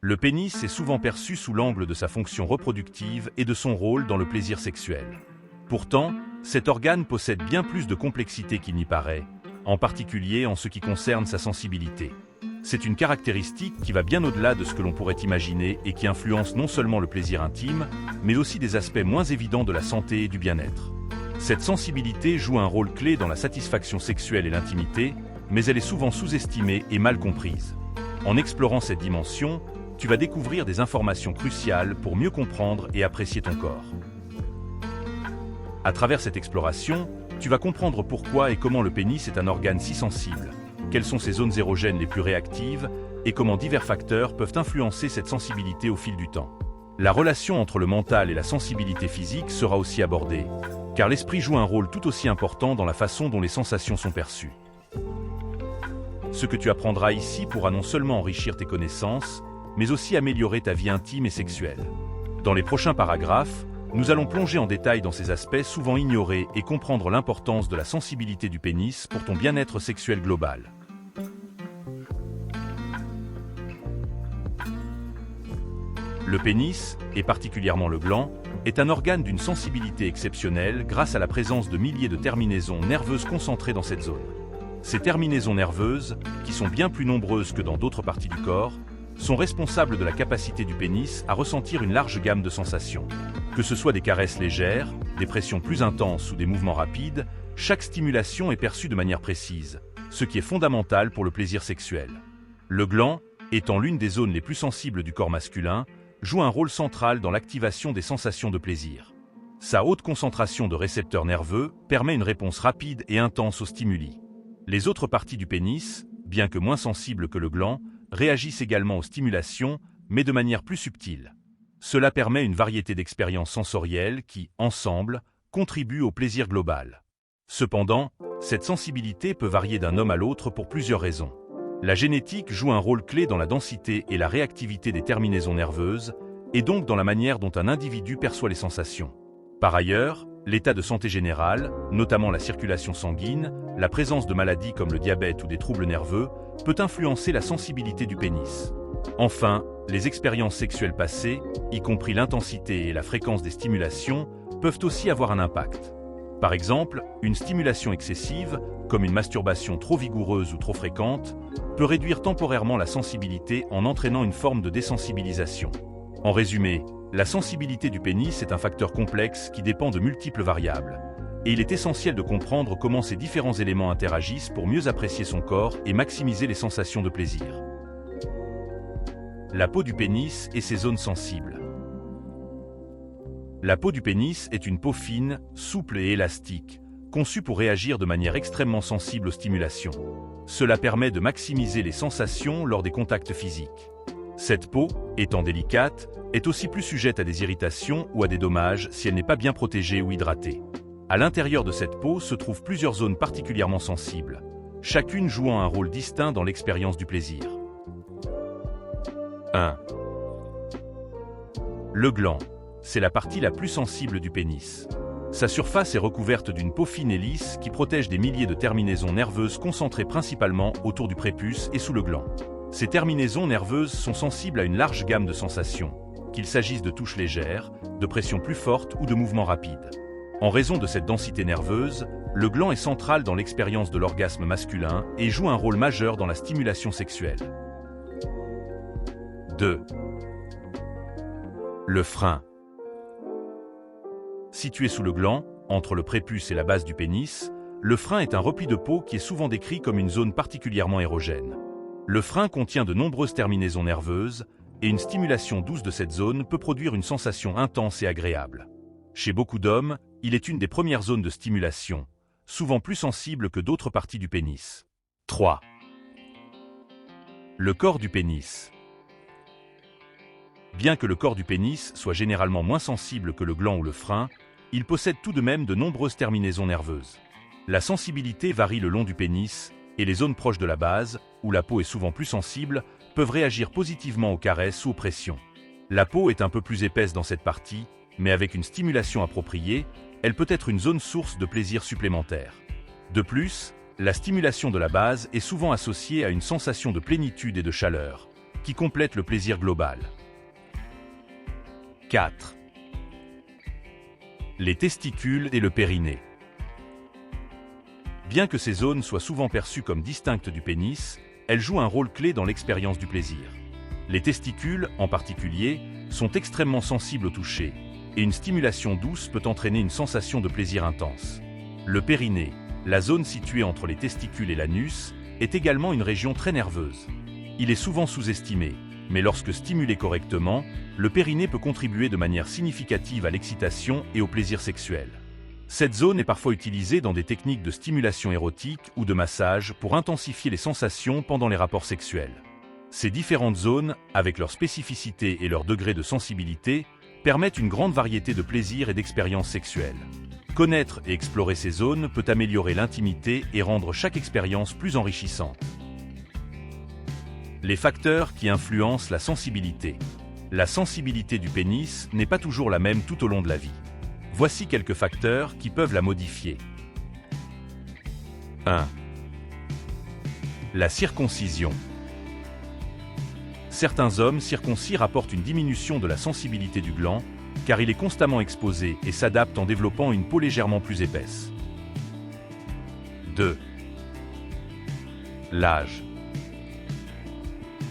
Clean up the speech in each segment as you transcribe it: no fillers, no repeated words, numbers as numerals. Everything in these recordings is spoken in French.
Le pénis est souvent perçu sous l'angle de sa fonction reproductive et de son rôle dans le plaisir sexuel. Pourtant, cet organe possède bien plus de complexité qu'il n'y paraît, en particulier en ce qui concerne sa sensibilité. C'est une caractéristique qui va bien au-delà de ce que l'on pourrait imaginer et qui influence non seulement le plaisir intime, mais aussi des aspects moins évidents de la santé et du bien-être. Cette sensibilité joue un rôle clé dans la satisfaction sexuelle et l'intimité, mais elle est souvent sous-estimée et mal comprise. En explorant cette dimension, tu vas découvrir des informations cruciales pour mieux comprendre et apprécier ton corps. À travers cette exploration, tu vas comprendre pourquoi et comment le pénis est un organe si sensible, quelles sont ses zones érogènes les plus réactives et comment divers facteurs peuvent influencer cette sensibilité au fil du temps. La relation entre le mental et la sensibilité physique sera aussi abordée, car l'esprit joue un rôle tout aussi important dans la façon dont les sensations sont perçues. Ce que tu apprendras ici pourra non seulement enrichir tes connaissances, mais aussi améliorer ta vie intime et sexuelle. Dans les prochains paragraphes, nous allons plonger en détail dans ces aspects souvent ignorés et comprendre l'importance de la sensibilité du pénis pour ton bien-être sexuel global. Le pénis, et particulièrement le gland, est un organe d'une sensibilité exceptionnelle grâce à la présence de milliers de terminaisons nerveuses concentrées dans cette zone. Ces terminaisons nerveuses, qui sont bien plus nombreuses que dans d'autres parties du corps, sont responsables de la capacité du pénis à ressentir une large gamme de sensations. Que ce soit des caresses légères, des pressions plus intenses ou des mouvements rapides, chaque stimulation est perçue de manière précise, ce qui est fondamental pour le plaisir sexuel. Le gland, étant l'une des zones les plus sensibles du corps masculin, joue un rôle central dans l'activation des sensations de plaisir. Sa haute concentration de récepteurs nerveux permet une réponse rapide et intense aux stimuli. Les autres parties du pénis, bien que moins sensibles que le gland, réagissent également aux stimulations, mais de manière plus subtile. Cela permet une variété d'expériences sensorielles qui, ensemble, contribuent au plaisir global. Cependant, cette sensibilité peut varier d'un homme à l'autre pour plusieurs raisons. La génétique joue un rôle clé dans la densité et la réactivité des terminaisons nerveuses, et donc dans la manière dont un individu perçoit les sensations. Par ailleurs, l'état de santé général, notamment la circulation sanguine, la présence de maladies comme le diabète ou des troubles nerveux, peut influencer la sensibilité du pénis. Enfin, les expériences sexuelles passées, y compris l'intensité et la fréquence des stimulations, peuvent aussi avoir un impact. Par exemple, une stimulation excessive, comme une masturbation trop vigoureuse ou trop fréquente, peut réduire temporairement la sensibilité en entraînant une forme de désensibilisation. En résumé, la sensibilité du pénis est un facteur complexe qui dépend de multiples variables, et il est essentiel de comprendre comment ces différents éléments interagissent pour mieux apprécier son corps et maximiser les sensations de plaisir. La peau du pénis et ses zones sensibles. La peau du pénis est une peau fine, souple et élastique, conçue pour réagir de manière extrêmement sensible aux stimulations. Cela permet de maximiser les sensations lors des contacts physiques. Cette peau, étant délicate, est aussi plus sujette à des irritations ou à des dommages si elle n'est pas bien protégée ou hydratée. À l'intérieur de cette peau se trouvent plusieurs zones particulièrement sensibles, chacune jouant un rôle distinct dans l'expérience du plaisir. 1. Le gland. C'est la partie la plus sensible du pénis. Sa surface est recouverte d'une peau fine et lisse qui protège des milliers de terminaisons nerveuses concentrées principalement autour du prépuce et sous le gland. Ces terminaisons nerveuses sont sensibles à une large gamme de sensations, qu'il s'agisse de touches légères, de pressions plus fortes ou de mouvements rapides. En raison de cette densité nerveuse, le gland est central dans l'expérience de l'orgasme masculin et joue un rôle majeur dans la stimulation sexuelle. 2. Le frein. Situé sous le gland, entre le prépuce et la base du pénis, le frein est un repli de peau qui est souvent décrit comme une zone particulièrement érogène. Le frein contient de nombreuses terminaisons nerveuses, et une stimulation douce de cette zone peut produire une sensation intense et agréable. Chez beaucoup d'hommes, il est une des premières zones de stimulation, souvent plus sensible que d'autres parties du pénis. 3. Le corps du pénis. Bien que le corps du pénis soit généralement moins sensible que le gland ou le frein, il possède tout de même de nombreuses terminaisons nerveuses. La sensibilité varie le long du pénis, et les zones proches de la base, où la peau est souvent plus sensible, peuvent réagir positivement aux caresses ou aux pressions. La peau est un peu plus épaisse dans cette partie, mais avec une stimulation appropriée, elle peut être une zone source de plaisir supplémentaire. De plus, la stimulation de la base est souvent associée à une sensation de plénitude et de chaleur, qui complètent le plaisir global. 4. Les testicules et le périnée. Bien que ces zones soient souvent perçues comme distinctes du pénis, elles jouent un rôle clé dans l'expérience du plaisir. Les testicules, en particulier, sont extrêmement sensibles au toucher, et une stimulation douce peut entraîner une sensation de plaisir intense. Le périnée, la zone située entre les testicules et l'anus, est également une région très nerveuse. Il est souvent sous-estimé, mais lorsque stimulé correctement, le périnée peut contribuer de manière significative à l'excitation et au plaisir sexuel. Cette zone est parfois utilisée dans des techniques de stimulation érotique ou de massage pour intensifier les sensations pendant les rapports sexuels. Ces différentes zones, avec leur spécificité et leur degré de sensibilité, permettent une grande variété de plaisirs et d'expériences sexuelles. Connaître et explorer ces zones peut améliorer l'intimité et rendre chaque expérience plus enrichissante. Les facteurs qui influencent la sensibilité. La sensibilité du pénis n'est pas toujours la même tout au long de la vie. Voici quelques facteurs qui peuvent la modifier. 1. La circoncision. Certains hommes circoncis rapportent une diminution de la sensibilité du gland, car il est constamment exposé et s'adapte en développant une peau légèrement plus épaisse. 2. L'âge.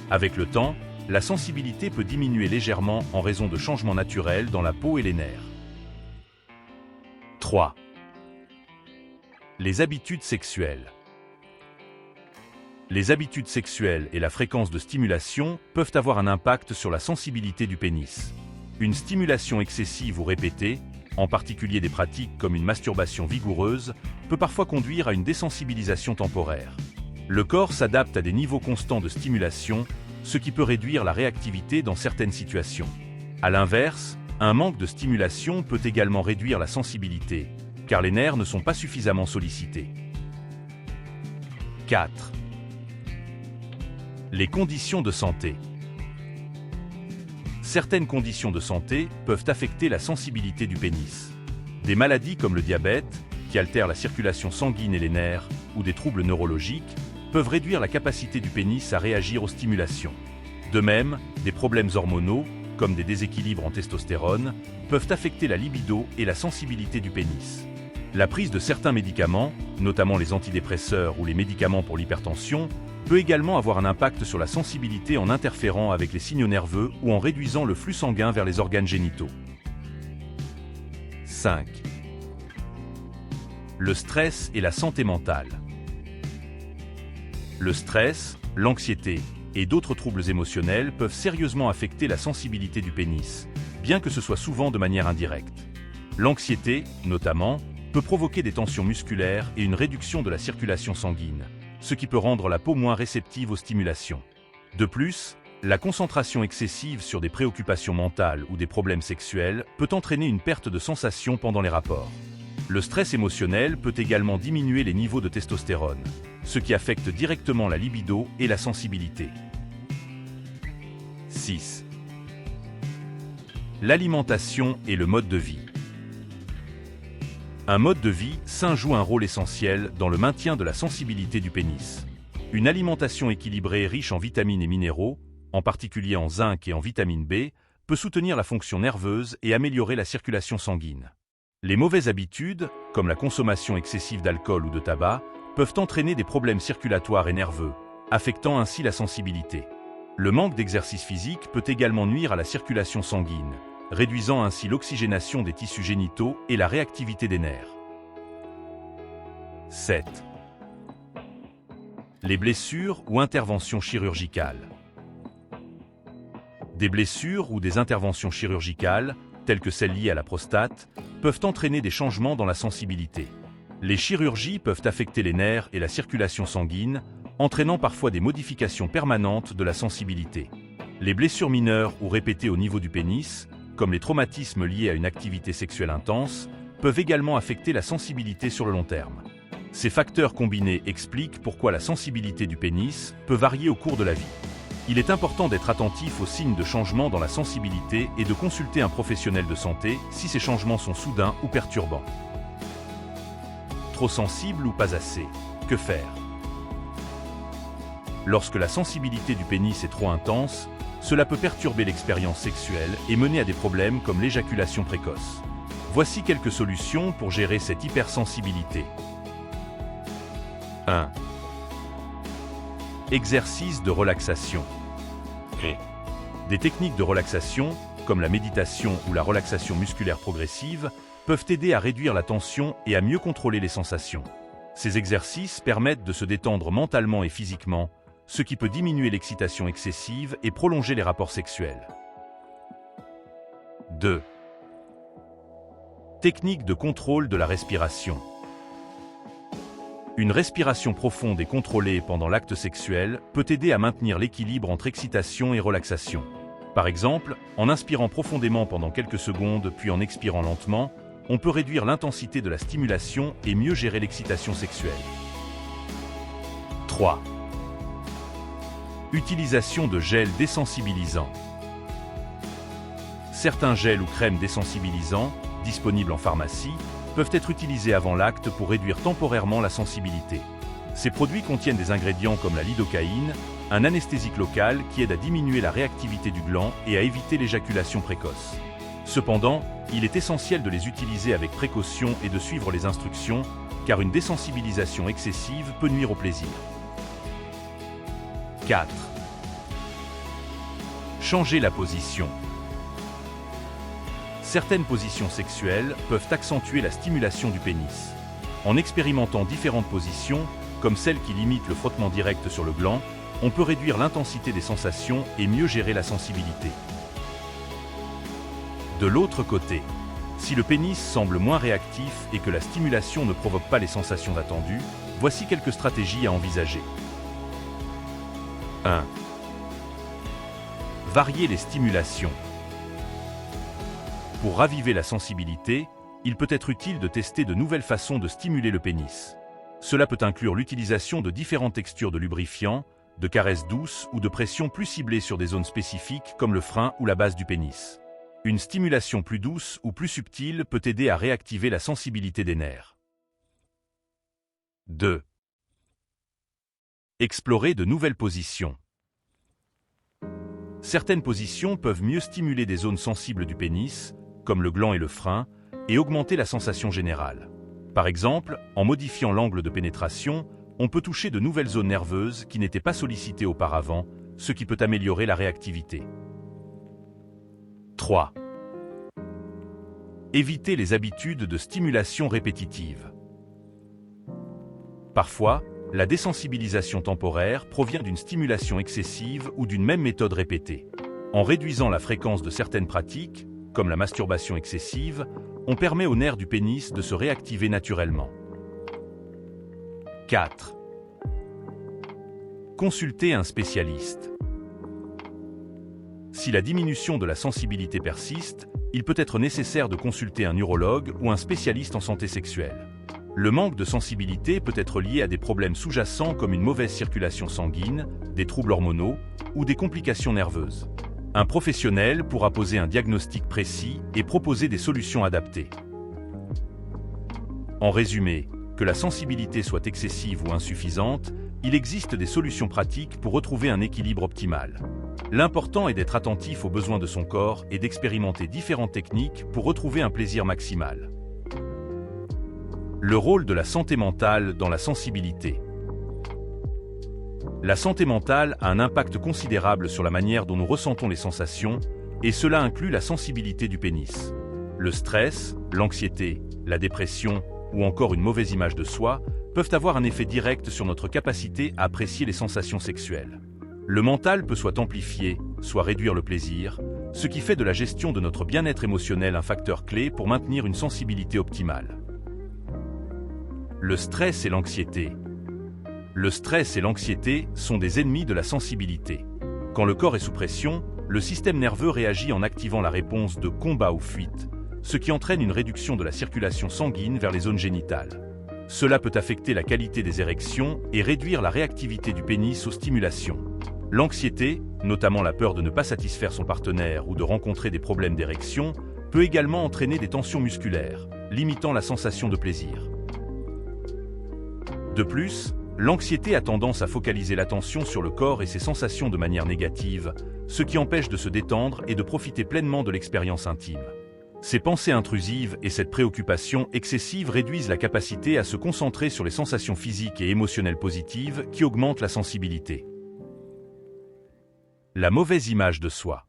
Avec le temps, la sensibilité peut diminuer légèrement en raison de changements naturels dans la peau et les nerfs. 3. Les habitudes sexuelles. Les habitudes sexuelles et la fréquence de stimulation peuvent avoir un impact sur la sensibilité du pénis. Une stimulation excessive ou répétée, en particulier des pratiques comme une masturbation vigoureuse, peut parfois conduire à une désensibilisation temporaire. Le corps s'adapte à des niveaux constants de stimulation, ce qui peut réduire la réactivité dans certaines situations. À l'inverse, un manque de stimulation peut également réduire la sensibilité, car les nerfs ne sont pas suffisamment sollicités. 4. Les conditions de santé. Certaines conditions de santé peuvent affecter la sensibilité du pénis. Des maladies comme le diabète, qui altèrent la circulation sanguine et les nerfs, ou des troubles neurologiques, peuvent réduire la capacité du pénis à réagir aux stimulations. De même, des problèmes hormonaux, comme des déséquilibres en testostérone, peuvent affecter la libido et la sensibilité du pénis. La prise de certains médicaments, notamment les antidépresseurs ou les médicaments pour l'hypertension, peut également avoir un impact sur la sensibilité en interférant avec les signaux nerveux ou en réduisant le flux sanguin vers les organes génitaux. 5. Le stress et la santé mentale. Le stress, l'anxiété et d'autres troubles émotionnels peuvent sérieusement affecter la sensibilité du pénis, bien que ce soit souvent de manière indirecte. L'anxiété, notamment, peut provoquer des tensions musculaires et une réduction de la circulation sanguine, ce qui peut rendre la peau moins réceptive aux stimulations. De plus, la concentration excessive sur des préoccupations mentales ou des problèmes sexuels peut entraîner une perte de sensation pendant les rapports. Le stress émotionnel peut également diminuer les niveaux de testostérone, ce qui affecte directement la libido et la sensibilité. 6. L'alimentation et le mode de vie. Un mode de vie sain joue un rôle essentiel dans le maintien de la sensibilité du pénis. Une alimentation équilibrée riche en vitamines et minéraux, en particulier en zinc et en vitamine B, peut soutenir la fonction nerveuse et améliorer la circulation sanguine. Les mauvaises habitudes, comme la consommation excessive d'alcool ou de tabac, peuvent entraîner des problèmes circulatoires et nerveux, affectant ainsi la sensibilité. Le manque d'exercice physique peut également nuire à la circulation sanguine, réduisant ainsi l'oxygénation des tissus génitaux et la réactivité des nerfs. 7. Les blessures ou interventions chirurgicales. Des blessures ou des interventions chirurgicales, telles que celles liées à la prostate, peuvent entraîner des changements dans la sensibilité. Les chirurgies peuvent affecter les nerfs et la circulation sanguine, entraînant parfois des modifications permanentes de la sensibilité. Les blessures mineures ou répétées au niveau du pénis, comme les traumatismes liés à une activité sexuelle intense, peuvent également affecter la sensibilité sur le long terme. Ces facteurs combinés expliquent pourquoi la sensibilité du pénis peut varier au cours de la vie. Il est important d'être attentif aux signes de changement dans la sensibilité et de consulter un professionnel de santé si ces changements sont soudains ou perturbants. Trop sensible ou pas assez? Que faire? Lorsque la sensibilité du pénis est trop intense, Cela peut perturber l'expérience sexuelle et mener à des problèmes comme l'éjaculation précoce. Voici quelques solutions pour gérer cette hypersensibilité. 1. Exercice de relaxation. Des techniques de relaxation, comme la méditation ou la relaxation musculaire progressive, peuvent aider à réduire la tension et à mieux contrôler les sensations. Ces exercices permettent de se détendre mentalement et physiquement, ce qui peut diminuer l'excitation excessive et prolonger les rapports sexuels. 2. Technique de contrôle de la respiration. Une respiration profonde et contrôlée pendant l'acte sexuel peut aider à maintenir l'équilibre entre excitation et relaxation. Par exemple, en inspirant profondément pendant quelques secondes puis en expirant lentement, on peut réduire l'intensité de la stimulation et mieux gérer l'excitation sexuelle. 3. Utilisation de gels désensibilisants. Certains gels ou crèmes désensibilisants, disponibles en pharmacie, peuvent être utilisés avant l'acte pour réduire temporairement la sensibilité. Ces produits contiennent des ingrédients comme la lidocaïne, un anesthésique local qui aide à diminuer la réactivité du gland et à éviter l'éjaculation précoce. Cependant, il est essentiel de les utiliser avec précaution et de suivre les instructions, car une désensibilisation excessive peut nuire au plaisir. 4. Changer la position. Certaines positions sexuelles peuvent accentuer la stimulation du pénis. En expérimentant différentes positions, comme celle qui limite le frottement direct sur le gland, on peut réduire l'intensité des sensations et mieux gérer la sensibilité. De l'autre côté, si le pénis semble moins réactif et que la stimulation ne provoque pas les sensations attendues, voici quelques stratégies à envisager. 1. Varier les stimulations. Pour raviver la sensibilité, il peut être utile de tester de nouvelles façons de stimuler le pénis. Cela peut inclure l'utilisation de différentes textures de lubrifiants, de caresses douces ou de pressions plus ciblées sur des zones spécifiques comme le frein ou la base du pénis. Une stimulation plus douce ou plus subtile peut aider à réactiver la sensibilité des nerfs. 2. Explorer de nouvelles positions. Certaines positions peuvent mieux stimuler des zones sensibles du pénis, comme le gland et le frein, et augmenter la sensation générale. Par exemple, en modifiant l'angle de pénétration, on peut toucher de nouvelles zones nerveuses qui n'étaient pas sollicitées auparavant, ce qui peut améliorer la réactivité. 3. Éviter les habitudes de stimulation répétitive. Parfois, la désensibilisation temporaire provient d'une stimulation excessive ou d'une même méthode répétée. En réduisant la fréquence de certaines pratiques, comme la masturbation excessive, on permet aux nerfs du pénis de se réactiver naturellement. 4. Consulter un spécialiste. Si la diminution de la sensibilité persiste, il peut être nécessaire de consulter un urologue ou un spécialiste en santé sexuelle. Le manque de sensibilité peut être lié à des problèmes sous-jacents comme une mauvaise circulation sanguine, des troubles hormonaux ou des complications nerveuses. Un professionnel pourra poser un diagnostic précis et proposer des solutions adaptées. En résumé, que la sensibilité soit excessive ou insuffisante, il existe des solutions pratiques pour retrouver un équilibre optimal. L'important est d'être attentif aux besoins de son corps et d'expérimenter différentes techniques pour retrouver un plaisir maximal. Le rôle de la santé mentale dans la sensibilité. La santé mentale a un impact considérable sur la manière dont nous ressentons les sensations, et cela inclut la sensibilité du pénis. Le stress, l'anxiété, la dépression ou encore une mauvaise image de soi peuvent avoir un effet direct sur notre capacité à apprécier les sensations sexuelles. Le mental peut soit amplifier, soit réduire le plaisir, ce qui fait de la gestion de notre bien-être émotionnel un facteur clé pour maintenir une sensibilité optimale. Le stress et l'anxiété. Le stress et l'anxiété sont des ennemis de la sensibilité. Quand le corps est sous pression, le système nerveux réagit en activant la réponse de combat ou fuite, ce qui entraîne une réduction de la circulation sanguine vers les zones génitales. Cela peut affecter la qualité des érections et réduire la réactivité du pénis aux stimulations. L'anxiété, notamment la peur de ne pas satisfaire son partenaire ou de rencontrer des problèmes d'érection, peut également entraîner des tensions musculaires, limitant la sensation de plaisir. De plus, L'anxiété a tendance à focaliser l'attention sur le corps et ses sensations de manière négative, ce qui empêche de se détendre et de profiter pleinement de l'expérience intime. Ces pensées intrusives et cette préoccupation excessive réduisent la capacité à se concentrer sur les sensations physiques et émotionnelles positives qui augmentent la sensibilité. La mauvaise image de soi.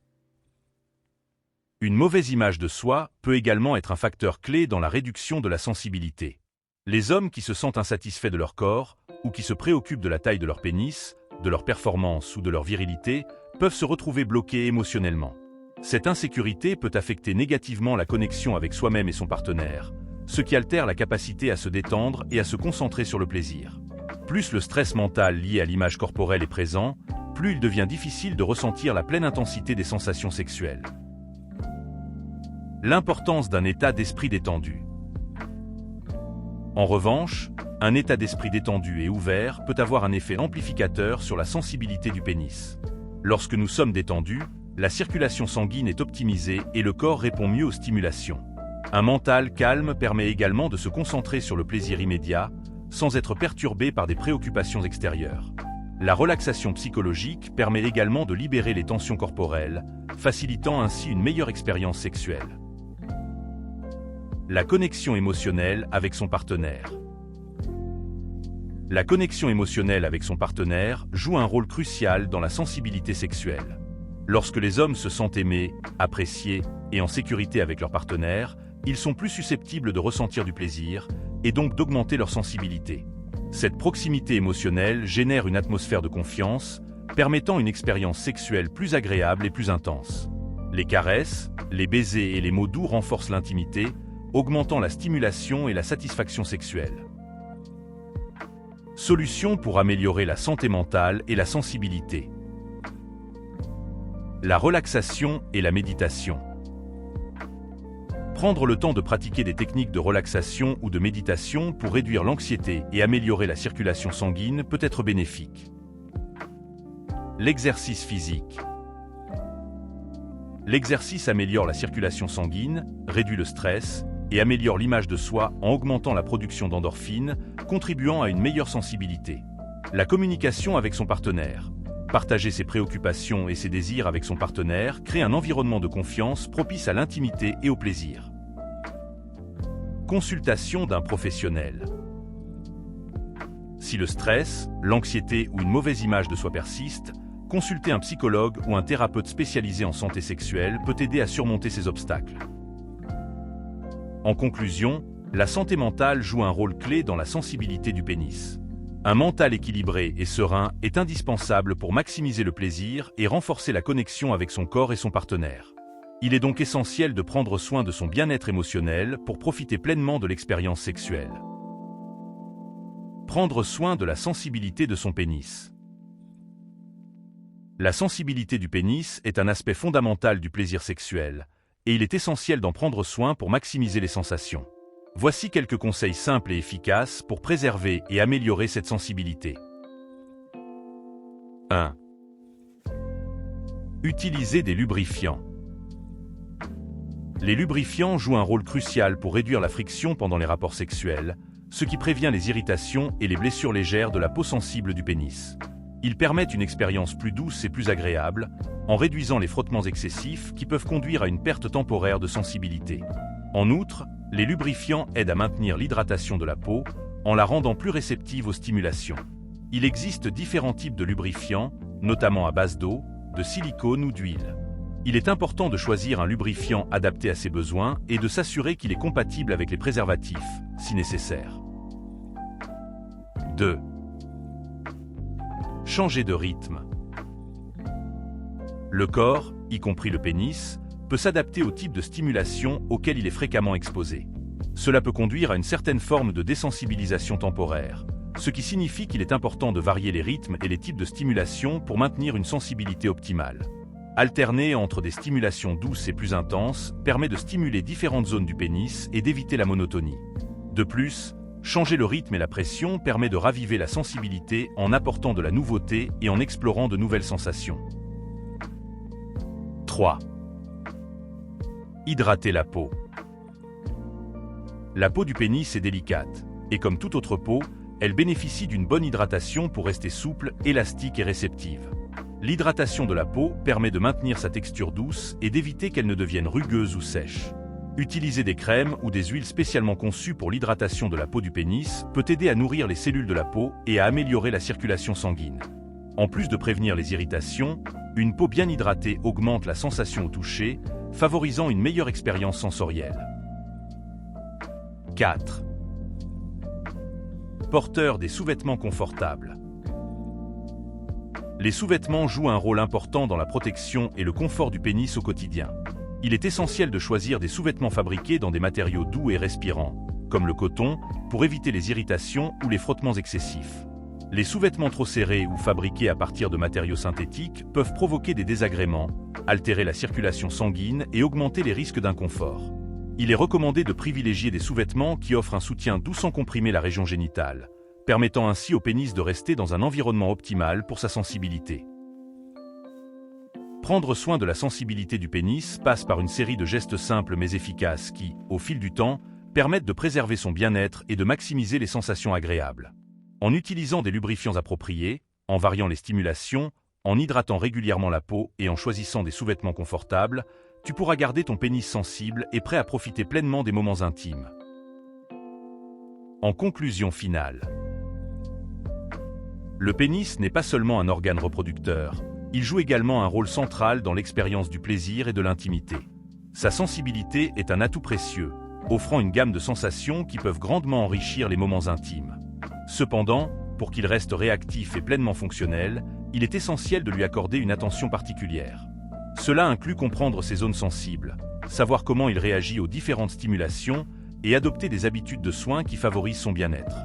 Une mauvaise image de soi peut également être un facteur clé dans la réduction de la sensibilité. Les hommes qui se sentent insatisfaits de leur corps ou qui se préoccupent de la taille de leur pénis, de leur performance ou de leur virilité peuvent se retrouver bloqués émotionnellement. Cette insécurité peut affecter négativement la connexion avec soi-même et son partenaire, ce qui altère la capacité à se détendre et à se concentrer sur le plaisir. Plus le stress mental lié à l'image corporelle est présent, plus il devient difficile de ressentir la pleine intensité des sensations sexuelles. L'importance d'un état d'esprit détendu. En revanche, un état d'esprit détendu et ouvert peut avoir un effet amplificateur sur la sensibilité du pénis. Lorsque nous sommes détendus, la circulation sanguine est optimisée et le corps répond mieux aux stimulations. Un mental calme permet également de se concentrer sur le plaisir immédiat, sans être perturbé par des préoccupations extérieures. La relaxation psychologique permet également de libérer les tensions corporelles, facilitant ainsi une meilleure expérience sexuelle. La connexion émotionnelle avec son partenaire. La connexion émotionnelle avec son partenaire joue un rôle crucial dans la sensibilité sexuelle. Lorsque les hommes se sentent aimés, appréciés et en sécurité avec leur partenaire, ils sont plus susceptibles de ressentir du plaisir et donc d'augmenter leur sensibilité. Cette proximité émotionnelle génère une atmosphère de confiance, permettant une expérience sexuelle plus agréable et plus intense. Les caresses, les baisers et les mots doux renforcent l'intimité, augmentant la stimulation et la satisfaction sexuelle. Solutions pour améliorer la santé mentale et la sensibilité. La relaxation et la méditation. Prendre le temps de pratiquer des techniques de relaxation ou de méditation pour réduire l'anxiété et améliorer la circulation sanguine peut être bénéfique. L'exercice physique. L'exercice améliore la circulation sanguine, réduit le stress et améliore l'image de soi en augmentant la production d'endorphines, contribuant à une meilleure sensibilité. La communication avec son partenaire. Partager ses préoccupations et ses désirs avec son partenaire crée un environnement de confiance propice à l'intimité et au plaisir. Consultation d'un professionnel. Si le stress, l'anxiété ou une mauvaise image de soi persiste, consulter un psychologue ou un thérapeute spécialisé en santé sexuelle peut aider à surmonter ces obstacles. En conclusion, la santé mentale joue un rôle clé dans la sensibilité du pénis. Un mental équilibré et serein est indispensable pour maximiser le plaisir et renforcer la connexion avec son corps et son partenaire. Il est donc essentiel de prendre soin de son bien-être émotionnel pour profiter pleinement de l'expérience sexuelle. Prendre soin de la sensibilité de son pénis. La sensibilité du pénis est un aspect fondamental du plaisir sexuel, et il est essentiel d'en prendre soin pour maximiser les sensations. Voici quelques conseils simples et efficaces pour préserver et améliorer cette sensibilité. 1. Utilisez des lubrifiants. Les lubrifiants jouent un rôle crucial pour réduire la friction pendant les rapports sexuels, ce qui prévient les irritations et les blessures légères de la peau sensible du pénis. Ils permettent une expérience plus douce et plus agréable, en réduisant les frottements excessifs qui peuvent conduire à une perte temporaire de sensibilité. En outre, les lubrifiants aident à maintenir l'hydratation de la peau, en la rendant plus réceptive aux stimulations. Il existe différents types de lubrifiants, notamment à base d'eau, de silicone ou d'huile. Il est important de choisir un lubrifiant adapté à ses besoins et de s'assurer qu'il est compatible avec les préservatifs, si nécessaire. 2. Changer de rythme. Le corps, y compris le pénis, peut s'adapter au type de stimulation auquel il est fréquemment exposé. Cela peut conduire à une certaine forme de désensibilisation temporaire, ce qui signifie qu'il est important de varier les rythmes et les types de stimulation pour maintenir une sensibilité optimale. Alterner entre des stimulations douces et plus intenses permet de stimuler différentes zones du pénis et d'éviter la monotonie. De plus, changer le rythme et la pression permet de raviver la sensibilité en apportant de la nouveauté et en explorant de nouvelles sensations. 3. Hydrater la peau. La peau du pénis est délicate, et comme toute autre peau, Elle bénéficie d'une bonne hydratation pour rester souple, élastique et réceptive. L'hydratation de la peau permet de maintenir sa texture douce et d'éviter qu'elle ne devienne rugueuse ou sèche. Utiliser des crèmes ou des huiles spécialement conçues pour l'hydratation de la peau du pénis peut aider à nourrir les cellules de la peau et à améliorer la circulation sanguine. En plus de prévenir les irritations, une peau bien hydratée augmente la sensation au toucher, favorisant une meilleure expérience sensorielle. 4. Porteur des sous-vêtements confortables. Les sous-vêtements jouent un rôle important dans la protection et le confort du pénis au quotidien. Il est essentiel de choisir des sous-vêtements fabriqués dans des matériaux doux et respirants, comme le coton, pour éviter les irritations ou les frottements excessifs. Les sous-vêtements trop serrés ou fabriqués à partir de matériaux synthétiques peuvent provoquer des désagréments, altérer la circulation sanguine et augmenter les risques d'inconfort. Il est recommandé de privilégier des sous-vêtements qui offrent un soutien doux sans comprimer la région génitale, permettant ainsi au pénis de rester dans un environnement optimal pour sa sensibilité. Prendre soin de la sensibilité du pénis passe par une série de gestes simples mais efficaces qui, au fil du temps, permettent de préserver son bien-être et de maximiser les sensations agréables. En utilisant des lubrifiants appropriés, en variant les stimulations, en hydratant régulièrement la peau et en choisissant des sous-vêtements confortables, tu pourras garder ton pénis sensible et prêt à profiter pleinement des moments intimes. En conclusion finale, le pénis n'est pas seulement un organe reproducteur, il joue également un rôle central dans l'expérience du plaisir et de l'intimité. Sa sensibilité est un atout précieux, offrant une gamme de sensations qui peuvent grandement enrichir les moments intimes. Cependant, pour qu'il reste réactif et pleinement fonctionnel, il est essentiel de lui accorder une attention particulière. Cela inclut comprendre ses zones sensibles, savoir comment il réagit aux différentes stimulations et adopter des habitudes de soins qui favorisent son bien-être.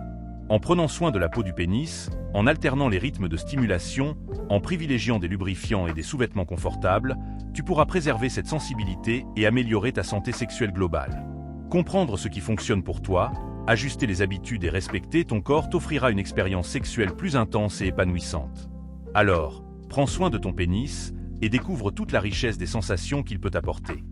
En prenant soin de la peau du pénis, en alternant les rythmes de stimulation, en privilégiant des lubrifiants et des sous-vêtements confortables, tu pourras préserver cette sensibilité et améliorer ta santé sexuelle globale. Comprendre ce qui fonctionne pour toi, ajuster les habitudes et respecter ton corps t'offrira une expérience sexuelle plus intense et épanouissante. Alors, prends soin de ton pénis et découvre toute la richesse des sensations qu'il peut apporter.